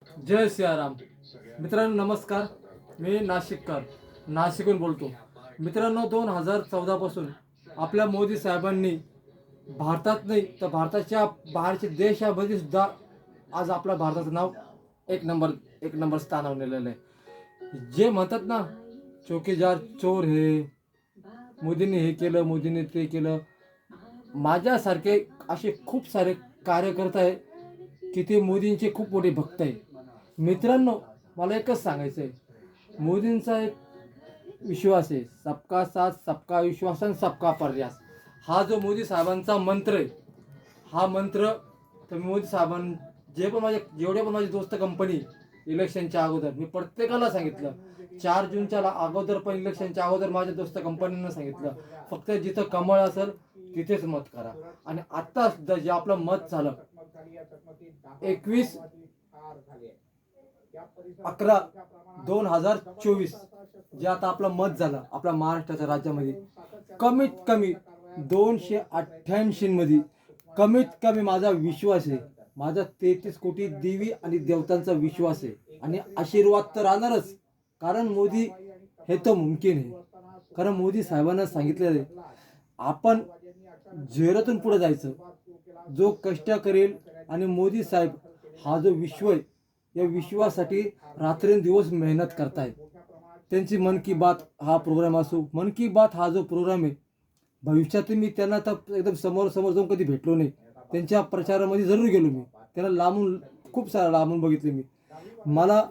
जय सियाराम. मित्रांनो नमस्कार. मी नाशिकहून बोलतो. मित्रांनो 2014 पासून आपल्या मोदी साहेबांनी भारतात नाही तर भारताच्या बाहेरच्या देशामध्ये सुद्धा आज आपल्या भारताचं नाव एक नंबर स्थानावर नेलेलं आहे. जे म्हणतात ना चौकीदार चोर हे, मोदींनी हे केलं, मोदींनी ते केलं, माझ्यासारखे असे खूप सारे कार्यकर्ते आहे की ते मोदींचे खूप मोठे भक्त आहे. मित्रांनो मला एकच सांगायचं आहे, मोदींचा एक विश्वास आहे, सबका साथ सबका विश्वास आणि सबका प्रयास. हा जो मोदी साहेबांचा मंत्र आहे, हा मंत्र तर मोदी साहेबां जेवढे पण माझे दोस्त कंपनी इलेक्शनच्या अगोदर मी प्रत्येकाला सांगितलं, 4 जूनच्या अगोदर पण इलेक्शनच्या अगोदर माझ्या दोस्त कंपनीनं सांगितलं, फक्त जिथं कमळ असेल तिथेच मत करा. आणि आत्ता सुद्धा जे आपलं मत झालं 21/11/2024 जे आता आपलं मत झालं आपल्या महाराष्ट्राच्या राज्यामध्ये, कमीत कमी 288 मध्ये कमीत कमी माझा विश्वास आहे, माझा 33 कोटी देवी आणि देवतांचा विश्वास आहे. आणि आशीर्वाद तर राहणारच, कारण मोदी हे तर मुमकिन आहे. कारण मोदी साहेबांना सांगितलेलं आहे, आपण झेरोतून पुढे जायचं, जो कष्ट करेल. आणि मोदी साहेब हा जो विश्व आहे, या विश्वासाठी रात्रंदिवस मेहनत करतायत. त्यांची मन की बात हा प्रोग्राम असो, मन की बात हा जो प्रोग्राम आहे, भविष्यात मी त्यांना तर एकदम समोर जाऊन कधी भेटलो नाही. त्यांच्या प्रचारामध्ये जरूर गेलो मी, त्यांना लांबून खूप सारा लांबून बघितले मी. मला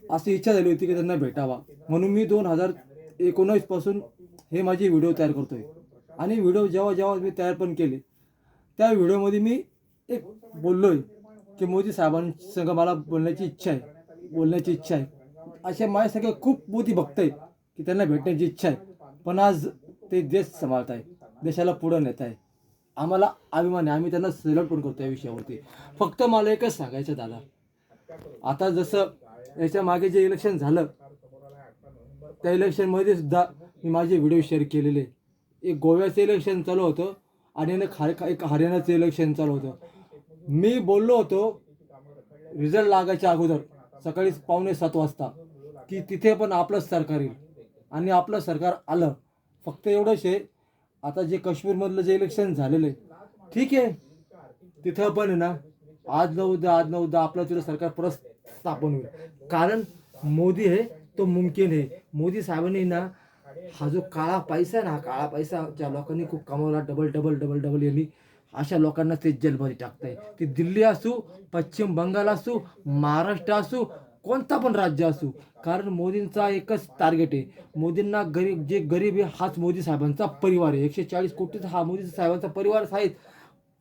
अशी इच्छा झाली होती की त्यांना भेटावा, म्हणून मी 2019 पासून हे माझे व्हिडिओ तयार करतोय. आणि व्हिडिओ जेव्हा मी तयार पण केले, त्या व्हिडिओमध्ये मी एक बोललोय की मोदी साहेबांसंग मला बोलण्याची इच्छा आहे. असे माझ्यासारखे खूप मोदी भक्त आहेत की त्यांना भेटण्याची इच्छा आहे. पण आज ते देश सांभाळत आहे, देशाला पुढं नेत आहे. आम्हाला अभिमान आहे, आम्ही त्यांना सेल्यूट पण करतो या विषयावरती. फक्त मला एकच सांगायचं दादा, आता जसं याच्या मागे जे इलेक्शन झालं, त्या इलेक्शनमध्ये सुद्धा मी माझे व्हिडिओ शेअर केलेले. एक गोव्याचं इलेक्शन चालू होतं आणि एक हरियाणाचं इलेक्शन चालू होतं. मी बोललो होतो रिझल्ट लागायच्या अगोदर सकाळी 6:45 वाजता की तिथे पण आपलंच सरकार येईल. आणि आपलं सरकार आलं. फक्त एवढंच आहे, आता जे काश्मीरमधलं जे इलेक्शन झालेलं आहे, ठीक आहे, तिथं पण आहे ना, आज न उद्या आपलं तिथं सरकार परत स्थापन होईल. कारण मोदी आहे तो मुमकिन आहे. मोदी साहेबांनी ना हा जो काळा पैसा आहे ना, हा काळा पैसा ज्या लोकांनी खूप कमावला, डबल यांनी अशा लोकांना ते जेलमध्ये टाकताय. ते दिल्ली असो, पश्चिम बंगाल असो, महाराष्ट्र असो, कोणता पण राज्य असो. कारण मोदींचा एकच टार्गेट आहे, मोदींना गरीब आहे हाच मोदी साहेबांचा परिवार आहे. 140 कोटीचा हा मोदी साहेबांचा परिवार आहेत.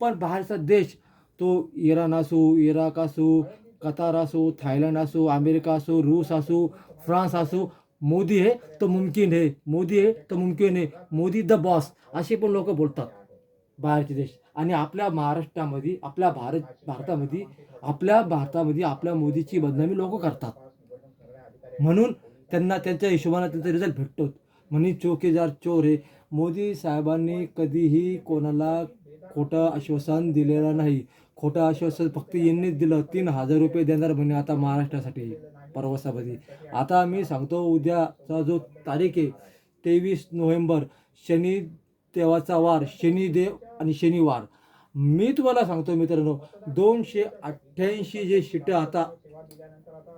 पण बाहेरचा देश, तो इराण असो, इराक असो, कतार असो, थायलंड असो, अमेरिका असो, रूस असो, फ्रान्स असो, मोदी है तो मुमकिन है, मोदी है तो मुमकिन है, मोदी द बॉस, असे पण लोक बोलतात बाहेरचे देश. आणि आपल्या महाराष्ट्रामध्ये, आपल्या भारतामध्ये आपल्या मोदीची बदनामी लोक करतात. म्हणून त्यांना त्यांच्या हिशोबाने त्यांचा रिझल्ट भेटतो. म्हणे चौकीदार चोर आहे. मोदी साहेबांनी कधीही कोणाला खोटं आश्वासन दिलेलं नाही. खोटं आश्वासन फक्त यांनीच दिलं. 3,000 रुपये देणार म्हणे आता महाराष्ट्रासाठी प्रवासामध्ये. आता मी सांगतो, उद्याचा जो तारीख आहे 23 नोव्हेंबर, शनी देवाचा वार, शनिदेव आणि शनिवार. मी तुम्हाला सांगतो मित्रांनो, 288 जे सीटं आता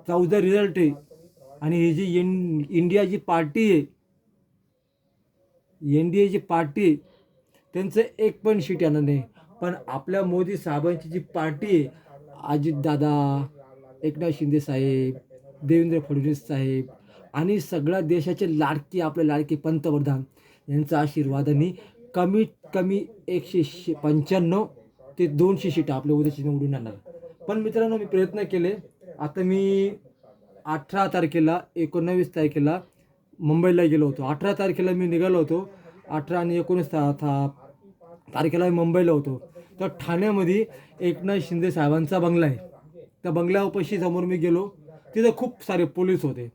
14 रिझल्ट आहे. आणि ही जी इंडिया जी पार्टी आहे, एनडीए जी पार्टी आहे, त्यांचं एक पण सीट येणार नाही. पण आपल्या मोदी साहेबांची जी पार्टी आहे, अजितदादा, एकनाथ शिंदे साहेब, देवेंद्र फडणवीस साहेब आणि सगळ्या देशाचे आपले लाडके पंतप्रधान यांच्या आशीर्वादाने कमीत कमी 195 ते 200 सीटं आपल्या उद्याची निवडून येणार. पण मित्रांनो मी प्रयत्न केले. आता मी 18 तारखेला 19 तारखेला मुंबईला गेलो होतो. 18 तारखेला मी निघालो होतो. 18 आणि 19 तारखेला मी मुंबईला होतो. तर ठाण्यामध्ये एकनाथ शिंदे साहेबांचा बंगला आहे. त्या बंगल्यापाशी समोर मी गेलो, तिथं खूप सारे पोलीस होते.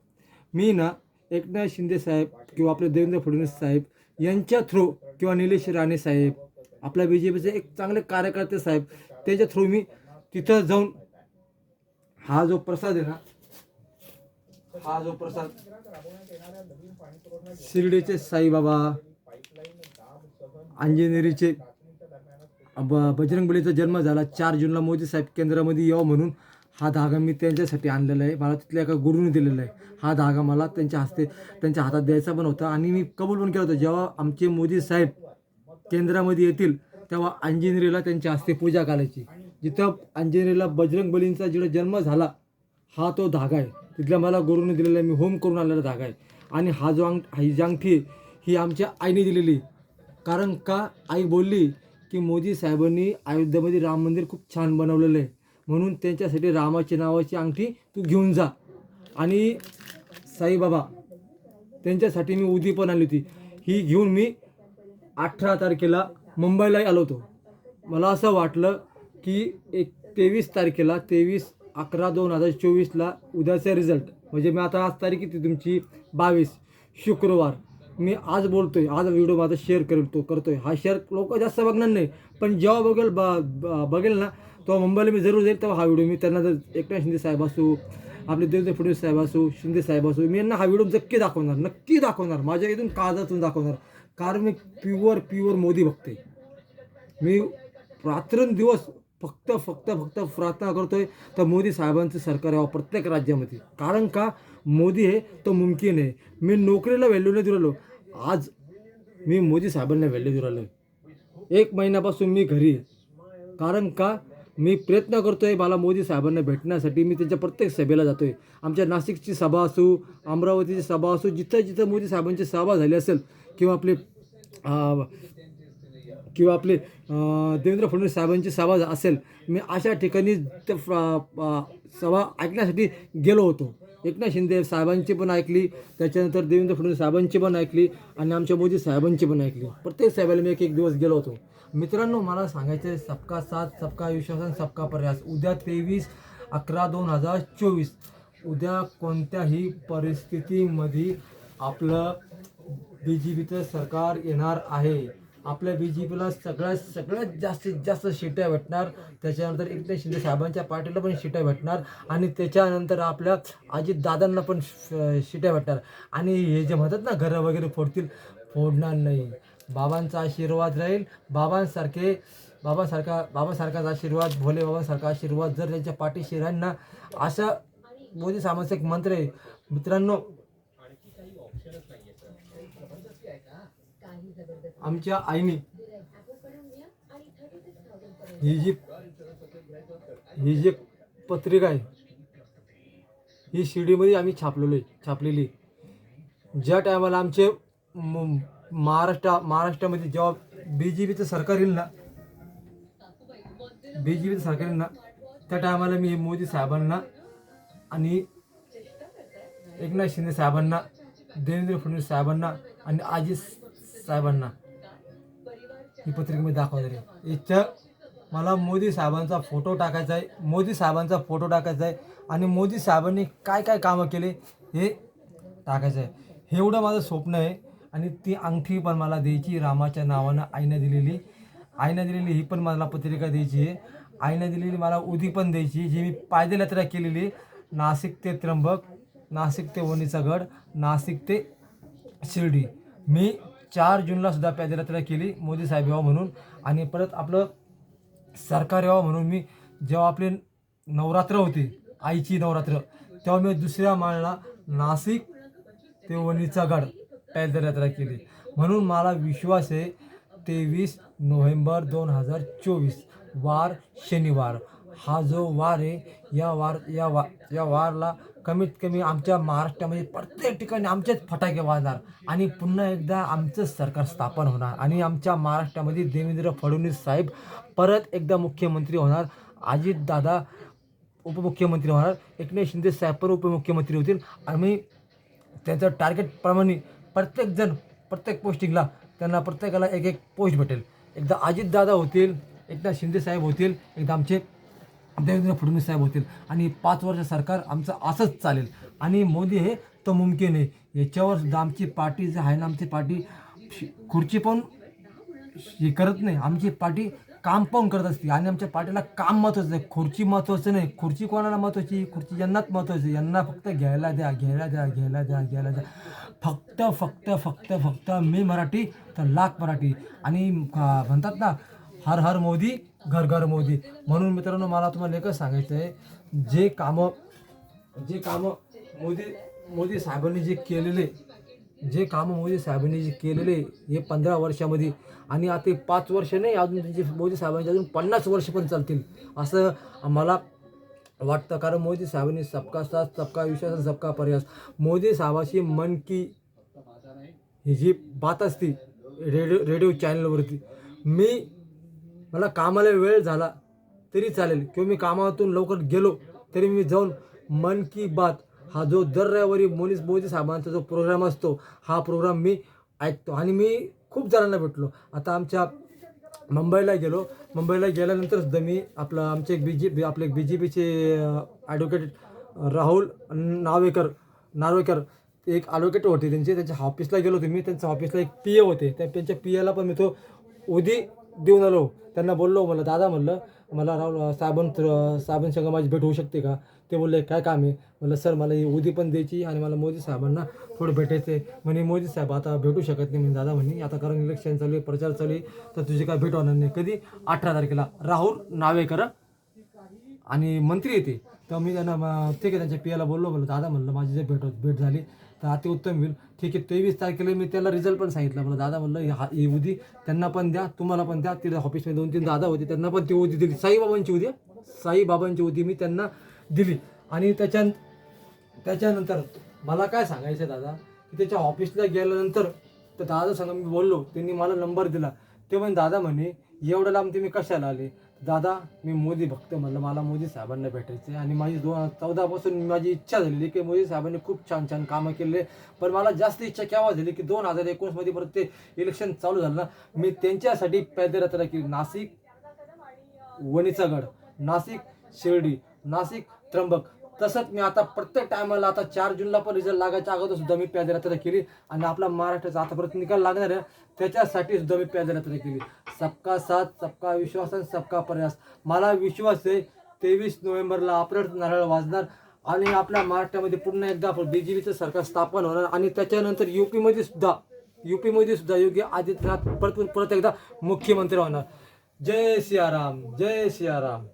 मी ना एकनाथ शिंदे साहेब किंवा आपले देवेंद्र फडणवीस साहेब यांच्या थ्रू किंवा निलेश राणे साहेब, आपल्या BJPचे एक चांगले कार्यकर्ते साहेब, त्याच्या थ्रू मी तिथं जाऊन हा जो प्रसाद आहे ना, हा जो प्रसाद शिर्डीचे साईबाबा, अंजनेरीचे बजरंगबलीचा जन्म झाला 4 जूनला, मोदी साहेब केंद्रामध्ये यावं म्हणून हा धागा मी त्यांच्यासाठी आणलेला आहे. मला तिथल्या एका गुरुने दिलेला आहे. हा धागा मला त्यांच्या हस्ते त्यांच्या हातात द्यायचा पण होता आणि मी कबूल पण केलं होतं. जेव्हा आमचे मोदी साहेब केंद्रामध्ये येतील तेव्हा अंजनेरीला त्यांच्या हस्ते पूजा घालायची. जिथं अंजनेरीला बजरंगबलींचा जिथं जन्म झाला हा तो धागा आहे. तिथल्या मला गुरुने दिलेला आहे. मी होम करून आणलेला धागा आहे. आणि हा जो ही जी अंगठी आहे ही आमच्या आईने दिलेली. कारण का आई बोलली की मोदी साहेबांनी अयोध्येमध्ये राम मंदिर खूप छान बनवलेलं आहे, म्हणून त्यांच्यासाठी रामाची नावाची अंगठी तू घेऊन जा. आणि साईबाबा त्यांच्यासाठी मी उदी पण आली होती. ही घेऊन मी 18 तारखेला मुंबईला आलो होतो. मला असं वाटलं की 23 तारखेला 23/11/2024ला उद्याचा रिझल्ट म्हणजे मी आता आज तारीख किती तुमची 22 शुक्रवार. मी आज बोलतोय, आज व्हिडिओ माझा शेअर करतोय. हा शेअर लोक जास्त बघणार नाही, पण जेव्हा बघेल ना तेव्हा मुंबईला मी जरूर जाईल. तेव्हा हा व्हिडिओ मी त्यांना जर एकनाथ शिंदे साहेब असो, आपले देवेंद्र फडणवीस साहेब असो, शिंदे साहेब असो, मी यांना हा व्हिडिओ नक्की दाखवणार माझ्या इथून काळजातून दाखवणार. कारण मी प्युअर मोदी भक्त आहे. मी रात्रंदिवस फक्त प्रार्थना करतोय तर मोदी साहेबांचं सरकार यावं प्रत्येक राज्यामध्ये. कारण का मोदी आहे तो मुमकिन आहे. मी नोकरीला व्हॅल्यू नाही देऊ राहिलो, आज मी मोदी साहेबांना व्हॅल्यू देऊ राहिलो. 1 महिन्यापासून मी घरी, कारण का मी प्रयत्न करतोय मला मोदी साहेबांना भेटण्यासाठी. मी त्यांच्या प्रत्येक सभेला जातोय. आमच्या नाशिकची सभा असो, अमरावतीची सभा असो, जिथं मोदी साहेबांची सभा झाली असेल किंवा आपले देवेंद्र फडणवीस साहेबांची सभा असेल, मी अशा ठिकाणी सभा ऐकण्यासाठी गेलो होतो. एकनाथ शिंदे साहेबांची पण ऐकली, त्याच्यानंतर देवेंद्र फडणवीस साहेबांची पण ऐकली आणि आमच्या मोदी साहेबांची पण ऐकली. प्रत्येक सभेला मी एक दिवस गेलो होतो. मित्रांनो, मला सांगायचं आहे सबका साथ, सबका विश्वास आणि सबका प्रयास. उद्या 23/11/2024 उद्या कोणत्याही परिस्थितीमध्ये आपलं BJPचं सरकार येणार आहे. आपल्या BJPला सगळ्यात जास्तीत जास्त सीटा भेटणार. त्याच्यानंतर एकनाथ शिंदे साहेबांच्या पार्टीला पण सीटा भेटणार आणि त्याच्यानंतर आपल्या अजितदादांना पण सीटा भेटणार. आणि हे जे म्हणतात ना घरं वगैरे फोडणार नाही. बाबांचा आशीर्वाद राहील. बाबासारखाच आशीर्वाद, भोले बाबांसारखा आशीर्वाद जर त्यांच्या पाठीशी राहील ना, असा मोदी साहेबांचा एक मंत्र आहे. मित्रांनो, आमच्या आईने ही जी पत्रिका आहे ही शिर्डीमध्ये आम्ही छापलेली. ज्या टायमाला आमचे महाराष्ट्रामध्ये जेव्हा BJPचं सरकार येईल ना, त्या टायमाला मी मोदी साहेबांना आणि एकनाथ शिंदे साहेबांना, देवेंद्र फडणवीस साहेबांना आणि अजित साहेबांना ही पत्रिका मी दाखवणार आहे. इथं मला मोदी साहेबांचा फोटो टाकायचा आहे आणि मोदी साहेबांनी काय कामं केले हे टाकायचं आहे. हे एवढं माझं स्वप्न आहे. आणि ती अंगठी पण मला द्यायची, रामाच्या नावानं आईने दिलेली. ही पण मला पत्रिका द्यायची आहे. आईने दिलेली मला उदी पण द्यायची, जी मी पायदल यात्रा केलेली. नाशिक ते त्र्यंबक, नाशिक ते वणीचा गड, नाशिक ते शिर्डी. मी 4 जूनला सुद्धा पैदल यात्रा केली मोदी साहेब यावं म्हणून. आणि परत आपलं सरकार यावं म्हणून मी जेव्हा आपले नवरात्र होते, आईची नवरात्र, तेव्हा मी दुसऱ्या माळला नाशिक ते वणीचा गड पैदल यात्रा केली. म्हणून मला विश्वास आहे 23 नोव्हेंबर 2024 वार शनिवार हा जो वार आहे, या वारला कमीत कमी आमच्या महाराष्ट्रामध्ये प्रत्येक ठिकाणी आमचेच फटाके वाजणार आणि पुन्हा एकदा आमचं सरकार स्थापन होणार आणि आमच्या महाराष्ट्रामध्ये देवेंद्र फडणवीस साहेब परत एकदा मुख्यमंत्री होणार. अजितदादा उपमुख्यमंत्री होणार. एकनाथ शिंदे साहेब पण उपमुख्यमंत्री होतील. आणि त्यांचं टार्गेटप्रमाणे प्रत्येक पोस्टिंगला त्यांना प्रत्येकाला एक पोस्ट भेटेल. एकदा अजितदादा होतील, एकदा शिंदे साहेब होतील, एकदा आमचे देवेंद्र फडणवीस साहेब होतील आणि 5 वर्ष सरकार आमचं असंच चालेल. आणि मोदी हे तर मुमकिन आहे. याच्यावर सुद्धा आमची पार्टी जे आहे ना, आमची पार्टी खुर्ची पण हे करत नाही. आमची पार्टी काम पण करत असते आणि आमच्या पार्टीला काम महत्त्वाचं आहे, खुर्ची महत्त्वाचं नाही. खुर्ची कोणाला महत्त्वाची? खुर्ची यांनाच महत्त्वाची. यांना फक्त घ्यायला द्या, घ्यायला द्या, घ्यायला द्या, घ्यायला द्या. फक्त फक्त फक्त फक्त मी मराठी तर लाख मराठी. आणि म्हणतात ना, हर हर मोदी, घर घर मोदी. म्हणून मित्रांनो, मला तुम्हाला एकच सांगायचं आहे, जे कामं मोदी मोदी साहेबांनी जे केलेले हे 15 वर्षामध्ये, आणि आता 5 वर्ष नाही, अजून त्यांचे मोदी साहेबांचे अजून 50 वर्ष पण चालतील असं आम्हाला वाटतं. कारण मोदी साहेबांनी सबका साथ, सबका विश्वास आणि सबका प्रयास. मोदी साहेबाची मन की ही जी बात असती रेडिओ चॅनलवरती, मला कामाला वेळ झाला तरी चालेल किंवा मी कामातून लवकर गेलो तरी मी जाऊन मन की बात हा जो दर रविवारी मोदी साहेबांचा जो प्रोग्राम असतो, हा प्रोग्राम मी ऐकतो. आणि मी खूप जणांना भेटलो. आता आमच्या मुंबईला गेल्यानंतर सुद्धा मी आमचे एक BJPचे ॲडव्होकेट राहुल नार्वेकर एक ॲडव्होकेट होते, त्यांच्या ऑफिसला गेलो होतो मी. त्यांच्या ऑफिसला एक PA होते, त्यांच्या PAला पण मी तो उदी देऊन आलो. त्यांना बोललो, मला दादा, म्हणलं मला राहुल साहेबांसंग माझी भेट होऊ शकते का? ते बोलले काय काम आहे? म्हणलं सर, मला ही उदी पण द्यायची आणि मला मोदी साहेबांना थोडं भेटायचं आहे. म्हणे मोदी साहेब आता भेटू शकत नाही. म्हणजे दादा म्हणे आता कारण इलेक्शन चालू आहे, प्रचार चालू आहे, तर तुझी काय भेट होणार नाही. कधी? 18 तारखेला. राहुल नार्वेकर आणि मंत्री येते. तर मी त्यांना ठीक आहे, त्यांच्या PAला बोललो, म्हणलं दादा, म्हणलं माझी जर भेट झाली तर अति उत्तम होईल. ठीक आहे. 23 तारखेला मी त्याला रिझल्ट पण सांगितलं. म्हणलं दादा, म्हणलं ही उदी त्यांना पण द्या, तुम्हाला पण द्या. तिथे ऑफिसमध्ये 2-3 दादा होते, त्यांना पण ती उदी दिली. साईबाबांची उदी मी त्यांना दिली. आणि त्याच्यानंतर मला काय सांगायचं दादा, की त्याच्या ऑफिसला गेल्यानंतर तर दादा संग मी बोललो, त्यांनी मला नंबर दिला. ते म्हणे दादा, म्हणे एवढं लांब तुम्ही कशाला आले? दादा, मी मोदी भक्त. म्हणलं मला मोदी साहेबांना भेटायचं आहे आणि माझी 2014 पासून माझी इच्छा झालेली की मोदी साहेबांनी खूप छान छान कामं केले. पण मला जास्त इच्छा केव्हा झाली की 2019 मध्ये परत ते इलेक्शन चालू झालं ना, मी त्यांच्यासाठी पदयात्रा केली. नाशिक वणीचा गड, नाशिक शिर्डी, नाशिक त्र्यंबक. तसंच मी आता प्रत्येक टायमाला, आता 4 जूनला पण रिझल्ट लागायच्या अगोदर सुद्धा मी पदयात्रा केली. आणि आपला महाराष्ट्राचा आता परत निकाल लागणार आहे, त्याच्यासाठी सुद्धा मी पदयात्रा केली. सबका साथ, सबका विश्वास आणि सबका प्रयास. मला विश्वास आहे 23 नोव्हेंबरला आपलं नारळ वाजणार आणि आपल्या महाराष्ट्रामध्ये पुन्हा एकदा BJPचं सरकार स्थापन होणार. आणि त्याच्यानंतर युपीमध्ये सुद्धा योगी आदित्यनाथ परत एकदा मुख्यमंत्री होणार. जय सियाराम, जय सियाराम.